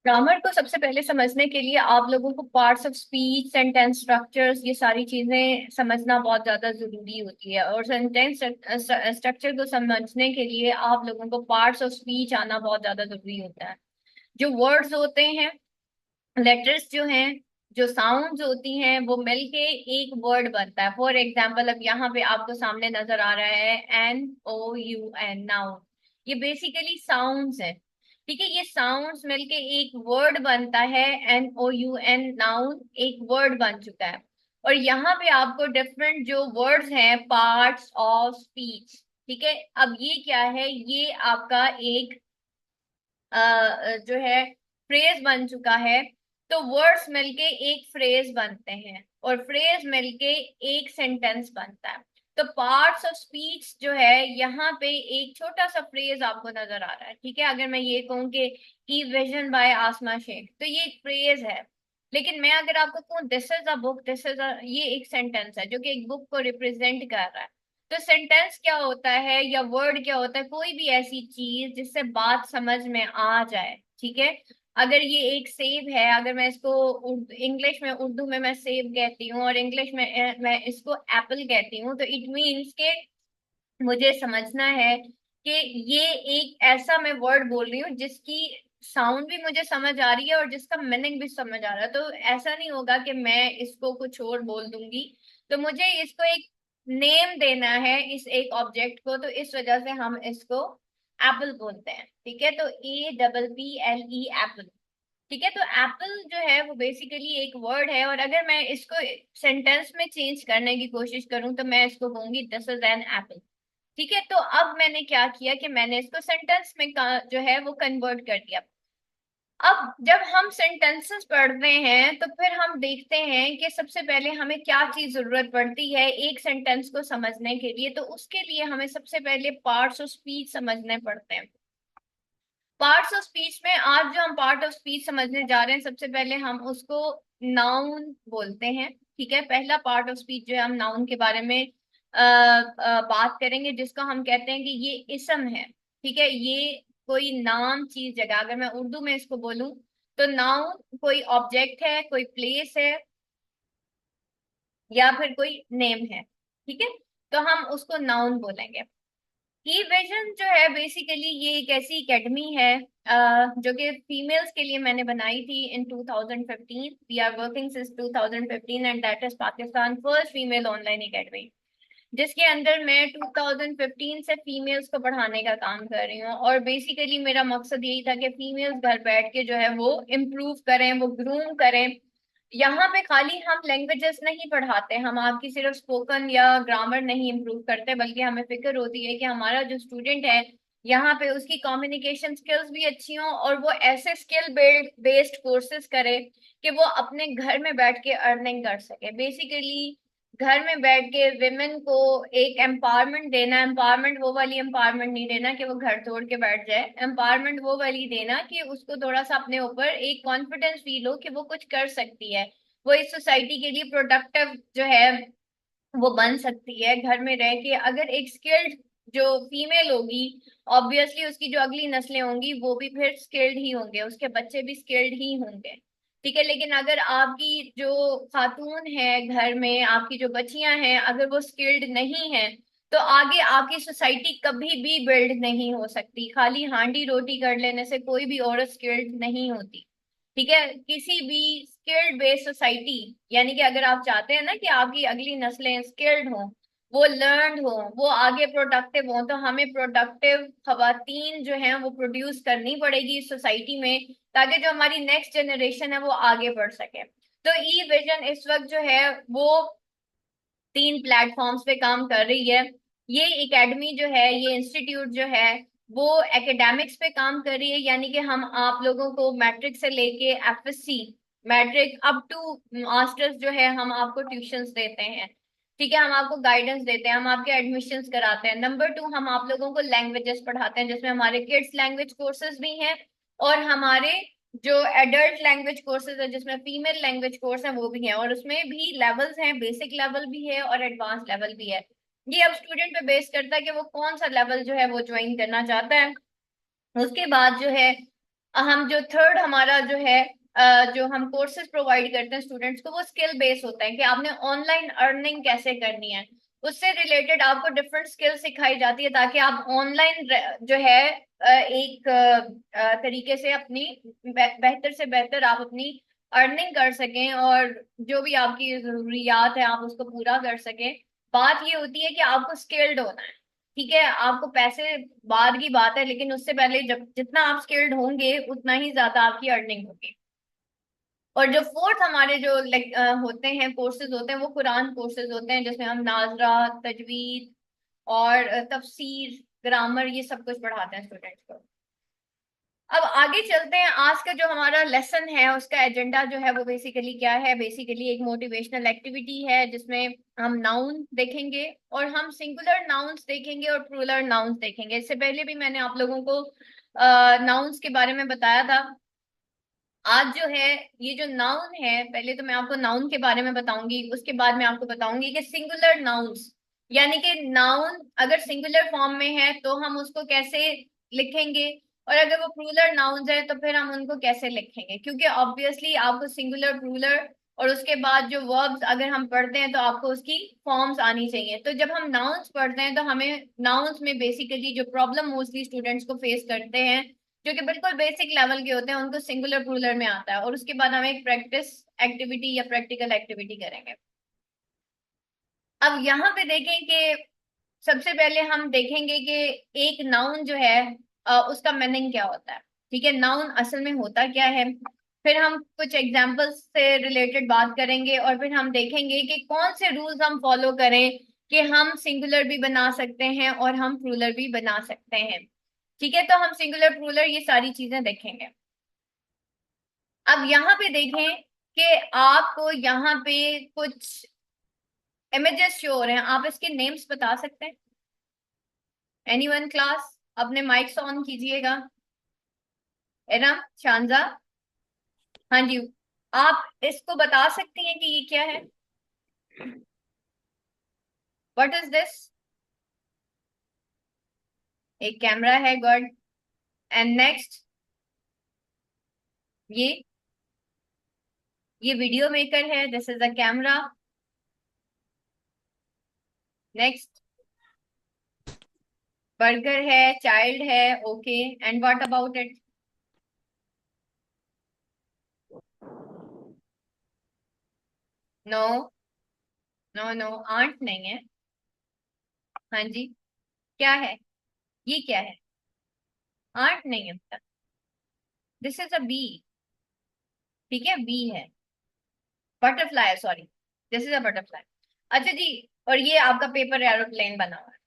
Grammar को सबसे पहले समझने के लिए आप लोगों को parts of speech, sentence structures, ये सारी चीजें समझना बहुत ज्यादा जरूरी होती है। और सेंटेंस स्ट्रक्चर को समझने के लिए आप लोगों को पार्ट्स ऑफ स्पीच आना बहुत ज्यादा जरूरी होता है। जो वर्ड्स होते हैं, लेटर्स जो हैं, जो साउंड्स होती हैं, वो मिलके एक वर्ड बनता है। फॉर एग्जाम्पल, अब यहाँ पे आपको सामने नजर आ रहा है NOUN, नाउन। ये बेसिकली साउंड्स है। ठीक है, ये साउंड्स मिलके एक वर्ड बनता है। NOUN, नाउन, एक वर्ड बन चुका है। और यहाँ पे आपको डिफरेंट जो वर्ड्स हैं, पार्ट्स ऑफ स्पीच। ठीक है, अब ये क्या है? ये आपका एक जो है फ्रेज बन चुका है। तो वर्ड्स मिलके एक फ्रेज बनते हैं, और फ्रेज मिलके एक सेंटेंस बनता है। तो पार्ट्स ऑफ स्पीच जो है, यहाँ पे एक छोटा सा फ्रेज आपको नजर आ रहा है। ठीक है, अगर मैं ये कहूँ कि ई विजन बाय आसमा शेख, तो ये एक फ्रेज है। लेकिन मैं अगर आपको कहूँ this is a book, this is अ, ये एक सेंटेंस है जो कि एक बुक को रिप्रेजेंट कर रहा है। तो सेंटेंस क्या होता है या वर्ड क्या होता है? कोई भी ऐसी चीज जिससे बात समझ में आ जाए। ठीक है, अगर ये एक सेब है, अगर मैं इसको इंग्लिश में, उर्दू में मैं सेब कहती हूँ, और इंग्लिश में मैं इसको एप्पल कहती हूँ, तो इट मीन्स के मुझे समझना है कि ये एक ऐसा मैं वर्ड बोल रही हूँ जिसकी साउंड भी मुझे समझ आ रही है और जिसका मीनिंग भी समझ आ रहा है। तो ऐसा नहीं होगा कि मैं इसको कुछ और बोल दूंगी। तो मुझे इसको एक नेम देना है, इस एक ऑब्जेक्ट को, तो इस वजह से हम इसको एप्पल बोलते हैं। ठीक है, तो APPLE, एप्पल। ठीक है, तो एप्पल जो है वो बेसिकली एक वर्ड है, और अगर मैं इसको सेंटेंस में चेंज करने की कोशिश करूं तो मैं इसको कहूंगी दिस इज एन एप्पल। ठीक है, तो अब मैंने क्या किया कि मैंने इसको सेंटेंस में जो है वो कन्वर्ट कर दिया। अब जब हम सेंटेंसेस पढ़ते हैं तो फिर हम देखते हैं कि सबसे पहले हमें क्या चीज जरूरत पड़ती है एक सेंटेंस को समझने के लिए। तो उसके लिए हमें सबसे पहले पार्ट्स ऑफ स्पीच समझने पड़ते हैं। पार्ट्स ऑफ स्पीच में आज जो हम पार्ट ऑफ स्पीच समझने जा रहे हैं, सबसे पहले हम उसको नाउन बोलते हैं। ठीक है, पहला पार्ट ऑफ स्पीच जो है, हम नाउन के बारे में बात करेंगे, जिसको हम कहते हैं कि ये इसम है। ठीक है, ये कोई नाम, चीज, जगह, अगर मैं उर्दू में इसको बोलूं तो नाउन कोई ऑब्जेक्ट है, कोई प्लेस है, या फिर कोई नेम है। ठीक है, तो हम उसको नाउन बोलेंगे। ई विजन जो है बेसिकली ये एक ऐसी एकेडमी है जो कि फीमेल्स के लिए मैंने बनाई थी in 2015। We are working since 2015, and that is Pakistan first female online academy, जिसके अंदर मैं 2015 से फीमेल्स को पढ़ाने का काम कर रही हूँ। और बेसिकली मेरा मकसद यही था कि फीमेल्स घर बैठ के जो है वो इम्प्रूव करें, वो ग्रूम करें। यहाँ पे खाली हम लैंग्वेजेस नहीं पढ़ाते, हम आपकी सिर्फ स्पोकन या ग्रामर नहीं इम्प्रूव करते, बल्कि हमें फिक्र होती है कि हमारा जो स्टूडेंट है यहाँ पे उसकी कम्युनिकेशन स्किल्स भी अच्छी हों, और वो ऐसे स्किल बेस्ड कोर्सेज करे कि वो अपने घर में बैठ के अर्निंग कर सके। बेसिकली घर में बैठ के विमेन को एक एम्पावरमेंट देना। एम्पावरमेंट वो वाली एम्पावरमेंट नहीं देना कि वो घर छोड़ के बैठ जाए। एम्पावरमेंट वो वाली देना कि उसको थोड़ा सा अपने ऊपर एक कॉन्फिडेंस फील हो कि वो कुछ कर सकती है, वो इस सोसाइटी के लिए प्रोडक्टिव जो है वो बन सकती है घर में रह के। अगर एक स्किल्ड जो फीमेल होगी, ऑब्वियसली उसकी जो अगली नस्लें होंगी वो भी फिर स्किल्ड ही होंगे, उसके बच्चे भी स्किल्ड ही होंगे। ठीक है, लेकिन अगर आपकी जो खातून है घर में, आपकी जो बच्चियां हैं, अगर वो स्किल्ड नहीं है, तो आगे आपकी सोसाइटी कभी भी बिल्ड नहीं हो सकती। खाली हांडी रोटी कर लेने से कोई भी औरत स्किल्ड नहीं होती। ठीक है, किसी भी स्किल्ड बेस्ड सोसाइटी, यानी कि अगर आप चाहते हैं ना कि आपकी अगली नस्लें स्किल्ड हों, वो लर्नड हों, वो आगे प्रोडक्टिव हों, तो हमें प्रोडक्टिव खवातीन जो हैं वो प्रोड्यूस करनी पड़ेगी इस सोसाइटी में, ताकि जो हमारी नेक्स्ट जनरेशन है वो आगे बढ़ सके। तो ई विजन इस वक्त जो है वो 3 प्लेटफॉर्म्स पे काम कर रही है। ये एकेडमी जो है, ये इंस्टीट्यूट जो है, वो एकेडमिक्स पे काम कर रही है, यानी कि हम आप लोगों को मैट्रिक से लेके FSC, matric up to masters जो है, हम आपको ट्यूशंस देते हैं। ठीक है, हम आपको गाइडेंस देते हैं, हम आपके एडमिशन्स कराते हैं। नंबर 2, हम आप लोगों को लैंग्वेजेस पढ़ाते हैं, जिसमें हमारे किड्स लैंग्वेज कोर्सेज भी हैं, और हमारे जो एडल्ट लैंग्वेज कोर्सेज है जिसमें फीमेल लैंग्वेज कोर्स है वो भी है। और उसमें भी लेवल्स हैं, बेसिक लेवल भी है और एडवांस लेवल भी है। ये अब स्टूडेंट पे बेस करता है कि वो कौन सा लेवल जो है वो ज्वाइन करना चाहता है। उसके बाद जो है हम जो थर्ड हमारा जो है जो हम कोर्सेज प्रोवाइड करते हैं स्टूडेंट्स को, वो स्किल बेस होता है कि आपने ऑनलाइन अर्निंग कैसे करनी है। उससे रिलेटेड आपको डिफरेंट स्किल सिखाई जाती है ताकि आप ऑनलाइन जो है एक तरीके से अपनी बेहतर से बेहतर आप अपनी अर्निंग कर सकें, और जो भी आपकी जरूरियात है आप उसको पूरा कर सकें। बात ये होती है कि आपको स्किल्ड होना है। ठीक है, आपको पैसे बाद की बात है, लेकिन उससे पहले जब जितना आप स्किल्ड होंगे उतना ही ज्यादा आपकी अर्निंग होगी। और जो फोर्थ हमारे जो होते हैं कोर्सेज होते हैं, वो कुरान कोर्सेज होते हैं, जिसमें हम नाजरा, तजवीद और तफसीर, ग्रामर, ये सब कुछ पढ़ाते हैं स्टूडेंट्स को। अब आगे चलते हैं। आज का जो हमारा लेसन है उसका एजेंडा जो है वो बेसिकली क्या है, बेसिकली एक मोटिवेशनल एक्टिविटी है जिसमें हम नाउन देखेंगे और हम सिंगुलर नाउन्स देखेंगे और प्लूरल नाउन्स देखेंगे। इससे पहले भी मैंने आप लोगों को नाउन्स के बारे में बताया था। आज जो है ये जो नाउन है, पहले तो मैं आपको नाउन के बारे में बताऊंगी, उसके बाद मैं आपको बताऊंगी कि सिंगुलर नाउन्स, यानी कि नाउन अगर सिंगुलर फॉर्म में है तो हम उसको कैसे लिखेंगे, और अगर वो प्लूरल नाउन्स है तो फिर हम उनको कैसे लिखेंगे। क्योंकि ऑब्वियसली आपको सिंगुलर, प्लूरल और उसके बाद जो वर्ब्स अगर हम पढ़ते हैं तो आपको उसकी फॉर्म्स आनी चाहिए। तो जब हम नाउन्स पढ़ते हैं तो हमें नाउन्स में बेसिकली जो प्रॉब्लम मोस्टली स्टूडेंट्स को फेस करते हैं, जो कि बिल्कुल बेसिक लेवल के होते हैं, उनको सिंगुलर प्लूरल में आता है। और उसके बाद हम एक प्रैक्टिस एक्टिविटी या प्रैक्टिकल एक्टिविटी करेंगे। अब यहाँ पे देखें कि सबसे पहले हम देखेंगे कि एक नाउन जो है उसका मीनिंग क्या होता है। ठीक है, नाउन असल में होता क्या है। फिर हम कुछ एग्जांपल्स से रिलेटेड बात करेंगे और फिर हम देखेंगे कि कौन से रूल्स हम फॉलो करें कि हम सिंगुलर भी बना सकते हैं और हम प्लूरल भी बना सकते हैं। ठीक है, तो हम सिंगुलर, प्लूरल ये सारी चीजें देखेंगे। अब यहाँ पे देखें कि आपको यहाँ पे कुछ इमेजेस शो हो रहे हैं, आप इसके नेम्स बता सकते हैं? एनीवन क्लास, अपने माइक्स ऑन कीजिएगा। एरम, शानजा, हाँ जी, आप इसको बता सकती हैं कि ये क्या है? What is this? एक कैमरा है, गुड। एंड नेक्स्ट, ये ये वीडियो मेकर है, this is a camera. Next, burger है, चाइल्ड है, okay. And what about it? No, no no, ant नहीं है। हाँ जी, क्या है? ये क्या है? आंट नहीं है। This is a bee. ठीक है, बी है। Butterfly, sorry, this is a butterfly. अच्छा जी, और ये आपका पेपर एरोप्लेन बना हुआ है।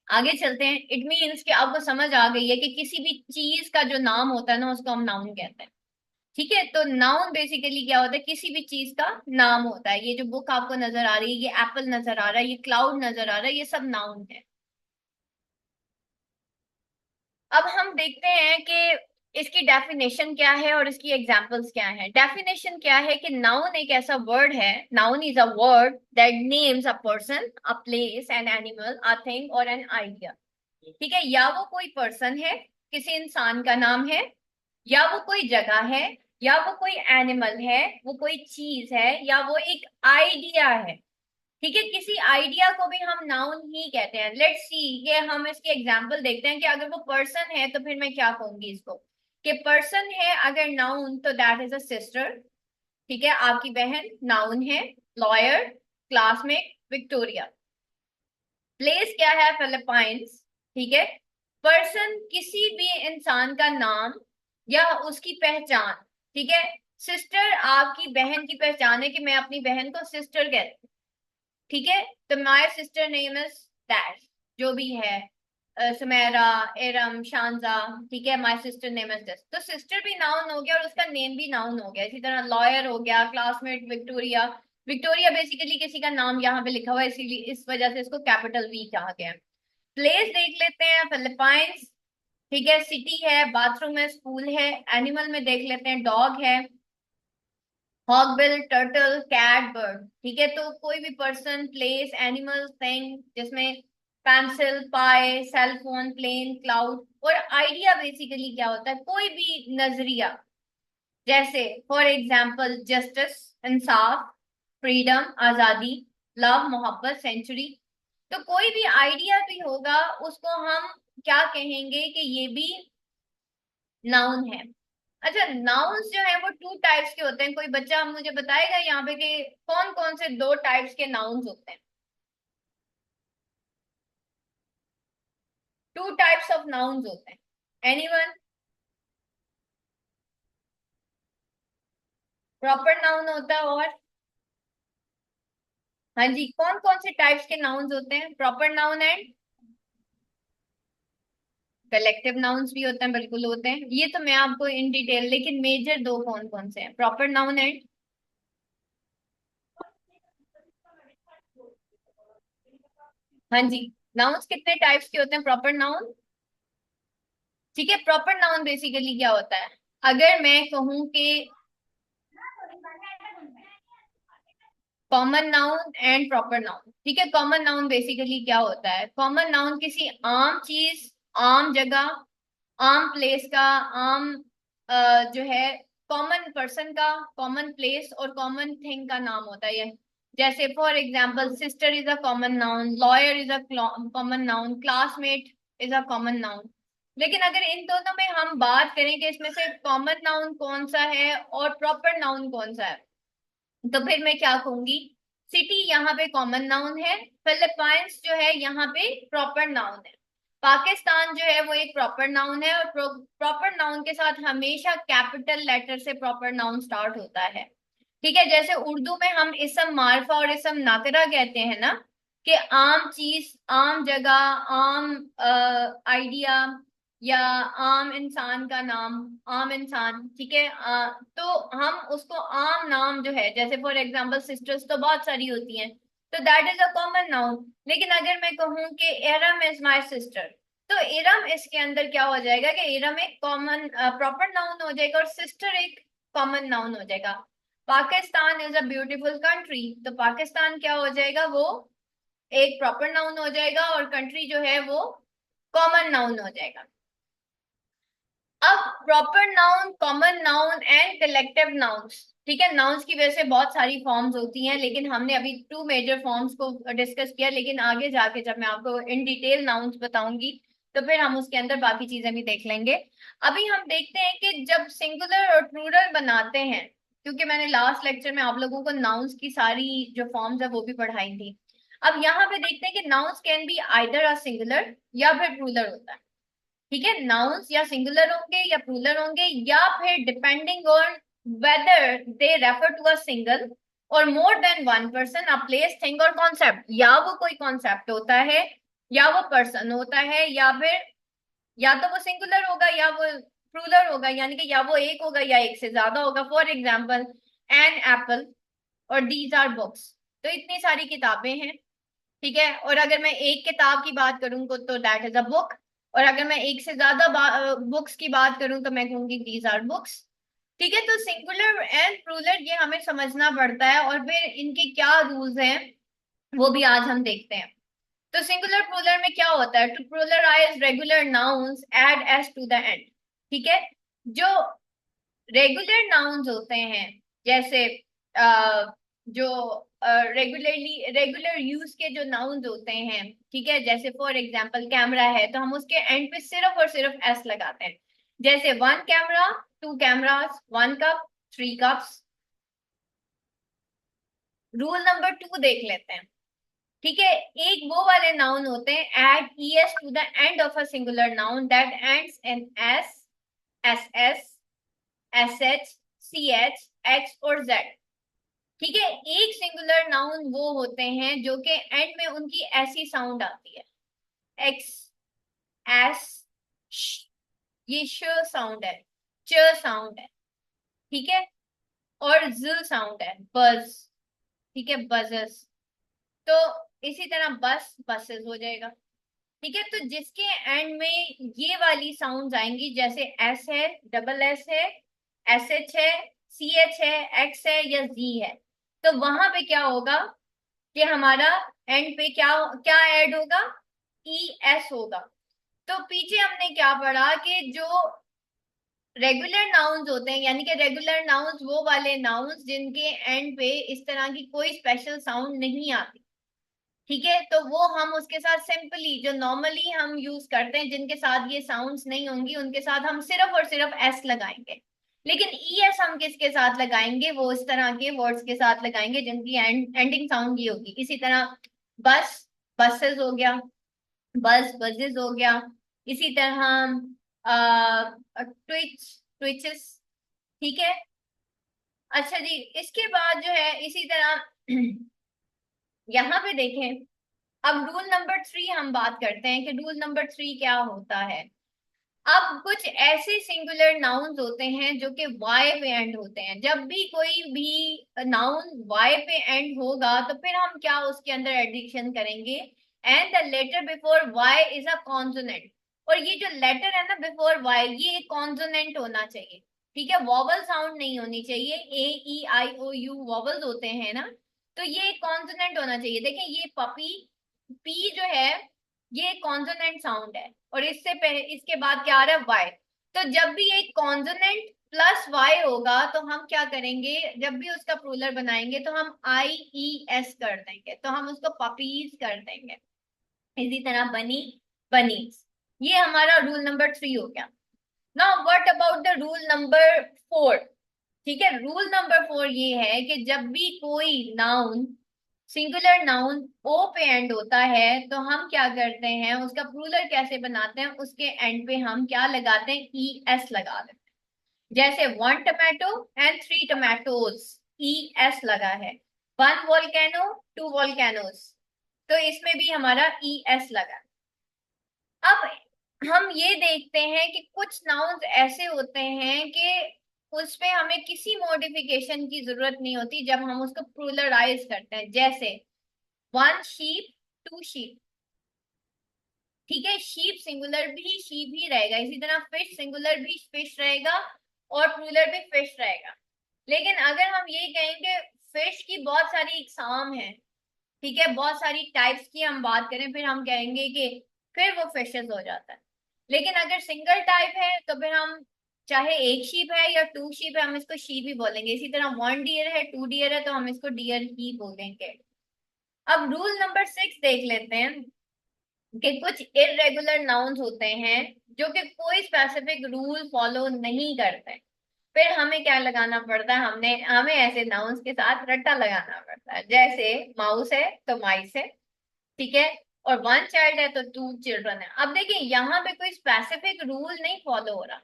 आगे चलते हैं। इट मीन्स कि आपको समझ आ गई है कि किसी भी चीज का जो नाम होता है ना, उसको हम नाउन कहते हैं। ठीक है, तो नाउन बेसिकली क्या होता है, किसी भी चीज का नाम होता है। ये जो बुक आपको नजर आ रही है, ये एप्पल नजर आ रहा है, ये क्लाउड नजर आ रहा है, ये सब नाउन है। अब हम देखते हैं कि इसकी डेफिनेशन क्या है और इसकी एग्जांपल्स क्या है। डेफिनेशन क्या है कि नाउन एक ऐसा वर्ड है, noun is a word that names a person, a place, an animal, a thing और एन आइडिया। ठीक है, या वो कोई पर्सन है, किसी इंसान का नाम है, या वो कोई जगह है, या वो कोई एनिमल है, वो कोई चीज है, या वो एक आइडिया है। ठीक है, किसी आइडिया को भी हम नाउन ही कहते हैं। लेट्स सी, ये हम इसके एग्जांपल देखते हैं कि अगर वो पर्सन है तो फिर मैं क्या कहूंगी इसको, कि पर्सन है अगर नाउन तो दैट इज अ सिस्टर। ठीक है, आपकी बहन नाउन है। Lawyer, classmate, Victoria. प्लेस क्या है? फिलीपाइंस। ठीक है, पर्सन किसी भी इंसान का नाम या उसकी पहचान। ठीक है, सिस्टर आपकी बहन की पहचान है कि मैं अपनी बहन को सिस्टर कहती। ठीक है, तो माय सिस्टर नेम इज दैश, जो भी है, सुमेरा, एरम, शांजा। ठीक है, my sister name is this. तो सिस्टर भी नाउन हो गया और उसका नेम भी नाउन हो गया। इसी तरह लॉयर हो गया, क्लासमेट विक्टोरिया। विक्टोरिया बेसिकली किसी का नाम यहाँ पे लिखा हुआ है, इसीलिए इस वजह से इसको कैपिटल वी कहा गया है। प्लेस देख लेते हैं, फिलीपाइंस। ठीक है, सिटी है, बाथरूम है, स्कूल है। एनिमल में देख लेते हैं, डॉग है, हॉगबिल, टर्टल, कैट, बर्ड। ठीक है, तो कोई भी पर्सन, प्लेस, एनिमल, थिंग, जिसमें पेंसिल, पाई, सेल फोन, प्लेन, क्लाउड, और आइडिया बेसिकली क्या होता है, कोई भी नजरिया, जैसे for example justice, Insaf, freedom, आजादी, लव, मोहब्बत, सेंचुरी। तो कोई भी आइडिया भी होगा, उसको हम क्या कहेंगे कि ये भी नाउन है। अच्छा, नाउन्स जो है वो टू टाइप्स के होते हैं। कोई बच्चा मुझे बताएगा यहाँ पे कि कौन कौन से दो टाइप्स के नाउन्स होते हैं? टू टाइप्स ऑफ नाउन्स होते हैं, एनीवन? प्रॉपर नाउन होता है और हाँ जी, कौन कौन से टाइप्स के नाउन्स होते हैं? Proper noun and collective nouns भी होते हैं, बिल्कुल होते हैं। ये तो मैं आपको इन डिटेल, लेकिन मेजर दो कौन कौन से हैं, प्रॉपर नाउन एंड हाँ जी। नाउन्स कितने टाइप्स के होते हैं प्रॉपर नाउन? ठीक है, प्रॉपर नाउन बेसिकली क्या होता है? अगर मैं कहूं कि common noun and proper noun, ठीक है, कॉमन नाउन बेसिकली क्या होता है? कॉमन नाउन किसी आम चीज, आम जगह, आम प्लेस का, आम जो है कॉमन पर्सन का, कॉमन प्लेस और कॉमन थिंग का नाम होता है ये। जैसे for example sister is a common noun, lawyer is a common noun, classmate is a common noun. लेकिन अगर इन दोनों में हम बात करें कि इसमें से कॉमन नाउन कौन सा है और प्रॉपर नाउन कौन सा है, तो फिर मैं क्या कहूंगी? सिटी यहाँ पे कॉमन नाउन है, फिलीपाइंस जो है यहाँ पे प्रॉपर नाउन है, पाकिस्तान जो है वो एक प्रॉपर नाउन है। और प्रॉपर नाउन के साथ हमेशा कैपिटल लेटर से प्रॉपर नाउन स्टार्ट होता है। ठीक है, जैसे उर्दू में हम इसम मारफा और इसम नाकरा कहते हैं ना, कि आम चीज, आम जगह, आम आइडिया, या आम इंसान का नाम, आम इंसान, ठीक है। तो हम उसको आम नाम जो है, जैसे फॉर एग्जांपल सिस्टर्स तो बहुत सारी होती हैं, तो that is a common noun. लेकिन अगर मैं कहूँ कि एरम इज माय सिस्टर, तो इरम इसके अंदर क्या हो जाएगा कि इरम एक कॉमन प्रॉपर नाउन हो जाएगा और सिस्टर एक कॉमन नाउन हो जाएगा। Pakistan is a beautiful country, तो पाकिस्तान क्या हो जाएगा? वो एक प्रॉपर नाउन हो जाएगा और कंट्री जो है वो कॉमन नाउन हो जाएगा। अब proper noun, common noun and collective nouns, ठीक है, नाउन्स की वजह से बहुत सारी फॉर्म्स होती हैं, लेकिन हमने अभी टू मेजर फॉर्म्स को डिस्कस किया। लेकिन आगे जाके जब मैं आपको इन डिटेल नाउन्स बताऊंगी, तो फिर हम उसके अंदर बाकी चीजें भी देख लेंगे। अभी हम देखते हैं कि जब सिंगुलर और प्लूरल बनाते हैं, क्योंकि मैंने लास्ट लेक्चर में आप लोगों को नाउन्स की सारी जो फॉर्म्स है वो भी पढ़ाई थी। अब यहाँ पे देखते हैं कि nouns can be either a singular या फिर प्लूरल होता है। ठीक है, नाउन्स या सिंगुलर होंगे या प्लूरल होंगे, या फिर depending on whether they refer to a single और more than one person, a place, thing और कॉन्सेप्ट। या वो कोई कॉन्सेप्ट होता है, या वो पर्सन होता है, या फिर या तो वो सिंगुलर होगा या वो प्लूरल होगा, यानी कि या वो एक होगा या एक से ज्यादा होगा। फॉर एग्जाम्पल एन एप्पल और दीज आर बुक्स। तो इतनी सारी किताबें हैं, ठीक है। और अगर मैं एक किताब की बात करूँ तो दैट इज अ बुक। और अगर मैं एक से ज्यादा बुक्स की बात करूँ तो मैं कहूंगी दीज आर बुक्स। ठीक है, तो सिंगुलर एंड प्लूरल ये हमें समझना पड़ता है, और फिर इनके क्या रूल्स हैं वो भी आज हम देखते हैं। तो सिंगुलर प्लूरल में क्या होता है? To pluralize regular nouns add S to the end. ठीक है, जो रेगुलर नाउन्स होते हैं, जैसे जो रेगुलरली रेगुलर यूज के जो नाउन्स होते हैं, ठीक है, जैसे फॉर एग्जांपल कैमरा है तो हम उसके एंड पे सिर्फ और सिर्फ एस लगाते हैं। जैसे one camera, two cameras, one cup, three cups. Rule number two देख लेते हैं। ठीक है, एक वो वाले नाउन होते हैं add ES to the end of a singular noun that ends in S, S S, S H, C H, X और जेड। ठीक है, एक सिंगुलर नाउन वो होते हैं जो कि एंड में उनकी ऐसी साउंड आती है, एक्स, एस, श, ये श साउंड है, च साउंड है, ठीक है, और ज साउंड है, बज। ठीक है, बजस। तो इसी तरह बस, बसेस हो जाएगा। ठीक है, तो जिसके एंड में ये वाली साउंड आएंगी, जैसे एस है, डबल एस है, एस एच है, सी एच है, एक्स है या जी है, तो वहां पे क्या होगा कि हमारा एंड पे क्या क्या ऐड होगा? ई एस होगा। तो पीछे हमने क्या पढ़ा कि जो रेगुलर नाउन्स होते हैं, यानी कि रेगुलर नाउन्स वो वाले नाउन्स जिनके एंड पे इस तरह की कोई स्पेशल साउंड नहीं आती, ठीक है, तो वो हम उसके साथ सिंपली जो नॉर्मली हम यूज करते हैं जिनके साथ ये साउंड्स नहीं होंगी उनके साथ हम सिर्फ और सिर्फ एस लगाएंगे। लेकिन ई एस हम किसके साथ लगाएंगे, वो इस तरह के वर्ड्स के साथ लगाएंगे जिनकी एंडिंग साउंड ये होगी। इसी तरह बस, बसेस हो गया, बस बजेस हो गया। इसी तरह ट्विच, ट्विचेस, ठीक है। अच्छा जी, इसके बाद जो है इसी तरह यहाँ पे देखें, अब रूल नंबर 3 हम बात करते हैं कि रूल नंबर 3 क्या होता है। अब कुछ ऐसे सिंगुलर नाउन्स होते हैं जो कि वाई पे एंड होते हैं। जब भी कोई भी नाउन वाई पे एंड होगा तो फिर हम क्या उसके अंदर एडिशन करेंगे, and the letter before Y is a consonant. और ये जो लेटर है ना बिफोर वाई, ये कॉन्सोनेंट होना चाहिए, ठीक है, वॉवल साउंड नहीं होनी चाहिए। ए ई आई ओ यू वॉवल्स होते हैं ना, तो ये कॉन्सोनेंट होना चाहिए। देखें ये पपी, पी जो है ये कॉन्सोनेंट साउंड है, और इससे पहले इसके बाद क्या आ रहा है, वाई। तो जब भी एक कॉन्सोनेंट प्लस वाई होगा तो हम क्या करेंगे, जब भी उसका प्लूरल बनाएंगे तो हम आई ई एस कर देंगे, तो हम उसको पपीज कर देंगे। इसी तरह बनी, बनीज। ये हमारा रूल नंबर 3 हो गया। Now what about the rule number 4। ठीक है, रूल नंबर 4 ये है कि जब भी कोई नाउन, सिंगुलर नाउन ओ पे एंड होता है तो हम क्या करते हैं, उसका प्लूरल कैसे बनाते हैं, उसके एंड पे हम क्या लगाते हैं, ई एस लगा देते हैं। जैसे 1 tomato and 3 tomatoes, E S लगा है। 1 वोल्केनो 2 वोल्केनोस, तो इसमें भी हमारा ई एस लगा। अब हम ये देखते हैं कि कुछ नाउन्स ऐसे होते हैं कि उस पे हमें किसी मॉडिफिकेशन की जरूरत नहीं होती जब हम उसको प्लूरलाइज करते हैं। जैसे 1 शीप 2 शीप, ठीक है, शीप सिंगुलर भी शीप ही रहेगा, इसी तरह फिश सिंगुलर भी फिश रहेगा और प्लूरल भी फिश रहेगा। लेकिन अगर हम ये कहेंगे फिश की बहुत सारी इकसाम है, ठीक है, बहुत सारी टाइप्स की हम बात करें, फिर हम कहेंगे कि फिर वो फिशेस हो जाता है। लेकिन अगर सिंगल टाइप है तो फिर हम चाहे एक शीप है या 2 शीप है हम इसको शीप ही बोलेंगे। इसी तरह 1 डियर है 2 डियर है तो हम इसको डियर ही बोलेंगे। अब रूल नंबर 6 देख लेते हैं कि कुछ इरेगुलर नाउन्स होते हैं जो कि कोई स्पेसिफिक रूल फॉलो नहीं करते, फिर हमें क्या लगाना पड़ता है, हमने हमें ऐसे नाउन्स के साथ रट्टा लगाना पड़ता है। जैसे माउस है तो माइस है, ठीक है, और 1 चाइल्ड है तो 2 चिल्ड्रन है। अब देखिए यहाँ पे कोई स्पेसिफिक रूल नहीं फॉलो हो रहा,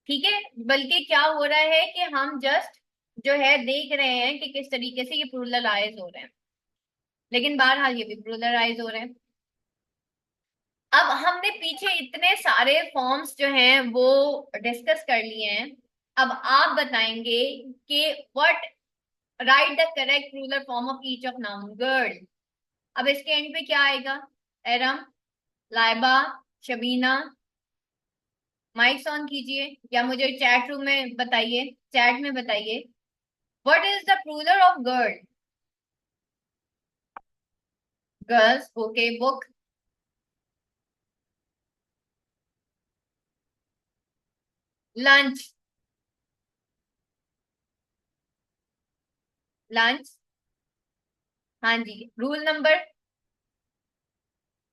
ठीक है, बल्कि क्या हो रहा है कि हम जस्ट जो है देख रहे हैं कि किस तरीके से ये प्लूरलाइज हो रहे हैं, लेकिन बहरहाल ये भी प्लूरलाइज हो रहे हैं। अब हमने पीछे इतने सारे फॉर्म्स जो हैं वो डिस्कस कर लिए हैं। अब आप बताएंगे कि what, right the correct ruler form of each of noun. Girl, अब इसके एंड पे क्या आएगा, एरम, लाइबा, शबीना। माइक्स ऑन कीजिए या मुझे चैट रूम में बताइए, चैट में बताइए, what is the plural of girl. Girls, okay, book, lunch, lunch, हाँ जी, रूल नंबर,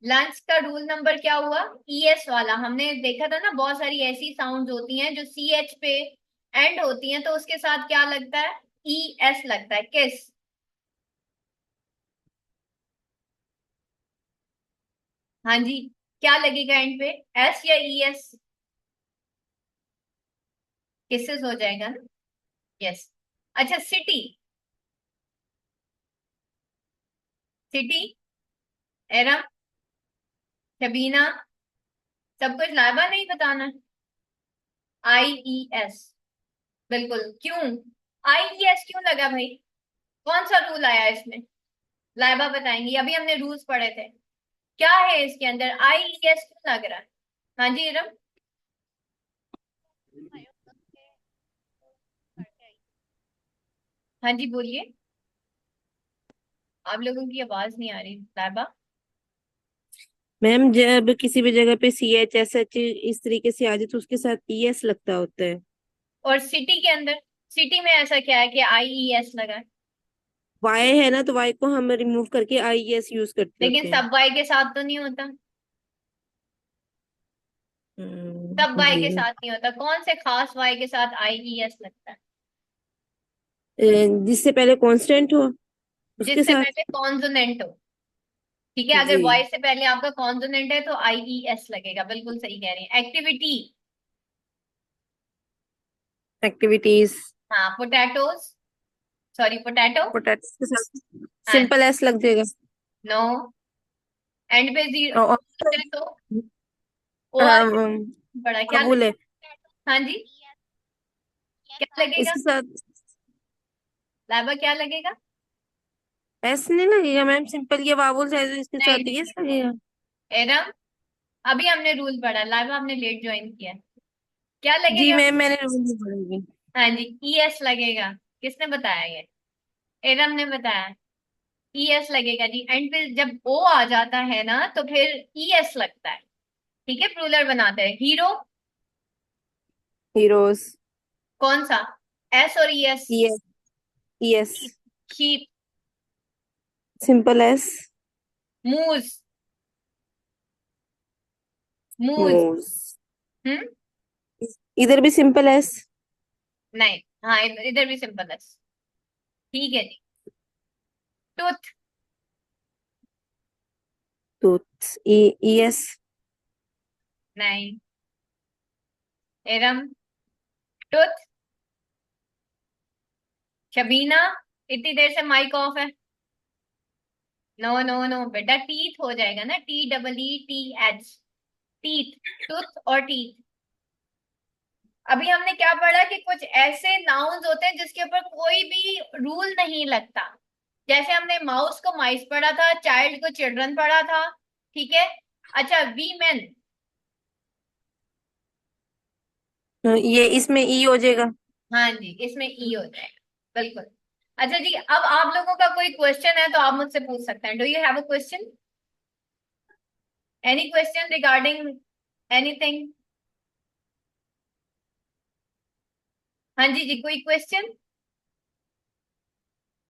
लंच का रूल नंबर क्या हुआ, ई एस वाला। हमने देखा था ना बहुत सारी ऐसी साउंड्स होती हैं जो सी एच पे एंड होती हैं तो उसके साथ क्या लगता है, ई एस लगता है। किस, हाँ जी, क्या लगेगा एंड पे, एस या ई एस, किसेस हो जाएगा ना, यस। अच्छा, सिटी, सिटी, एरम, शबीना, सब कुछ लाइबा नहीं बताना, आई ई एस, बिल्कुल। क्यों आई ई एस क्यों लगा भाई, कौन सा रूल आया इसमें, लाइबा बताएंगी, अभी हमने रूल्स पढ़े थे, क्या है इसके अंदर, आई ई एस क्यों लग रहा है। हाँ जी इरम, हाँ जी बोलिए, आप लोगों की आवाज नहीं आ रही, लाइबा। मैम जब किसी भी जगह पे CH SH इस तरीके से आ जाए तो उसके साथ ES लगता होता है। और सिटी के अंदर, सिटी में ऐसा क्या है कि IES लगा है? Y है ना, तो Y को हम रिमूव करके IES यूज करते लेकिन होते हैं। सब वाई के साथ तो नहीं होता। सब वाई जी। के साथ नहीं होता, कौन से खास वाई के साथ IES लगता है? जिससे पहले कांस्टेंट हो उसके जिससे साथ। पहले कॉन्सोनेंट हो। ठीक है, अगर जी। वॉइस से पहले आपका कॉन्सोनेंट है तो IES लगेगा, बिल्कुल सही कह रही है। एक्टिविटी। एक्टिविटीज। हाँ, पोटैटोज, सॉरी पोटैटो। पोटैटो के साथ हाँ सिंपल S लग जाएगा। नो, एंड पे जीरो और है तो ओ आ बड़ा क्या काबुल है। लगेगा? हाँ जी, क्या लगेगा? इसके साथ लाइबा क्या लगेगा? S नहीं लगेगा मैम, सिंपल ये बाबुल है तो इसके नहीं साथ नहीं ES नहीं, लगेगा। एरम, अभी हमने रूल पढ़ा, लाइबा आपने लेट ज्वाइन किया है। क्या जी लगेगा? मैम, मैंने रूल नहीं पढ़ेगी। हाँ जी, ES लगेगा। किसने बताया ये? एरम ने बताया। ES लगेगा जी, एंड फिर जब O आ जाता है ना तो फिर ES लगता है। ठीक है, प्लूरल बनाते हैं। Hero, heroes. कौन सा? S और ES? ES। ES। Sheep. Simple S। मूज, मूज। मूज। हम्म। इधर भी सिंपल S। नहीं, हाँ इधर भी सिंपल है। ठीक है जी। टूथ। टूथ। ES। नहीं, एरम, टूथ। शबीना, इतनी देर से माइक ऑफ है। नो नो नो बेटा, टीथ हो जाएगा ना, TEETH। टीथ, टूथ और टीथ। अभी हमने क्या पढ़ा कि कुछ ऐसे नाउन्स होते हैं जिसके ऊपर कोई भी रूल नहीं लगता। जैसे हमने माउस को माइस पढ़ा था, चाइल्ड को चिल्ड्रन पढ़ा था। ठीक है। अच्छा, वी मेन। ये इसमें E हो जाएगा। हाँ जी, इसमें ई हो जाएगा, बिल्कुल। अच्छा जी, अब आप लोगों का कोई क्वेश्चन है तो आप मुझसे पूछ सकते हैं। Do you have a question? Any question regarding anything? हाँ जी जी, कोई क्वेश्चन?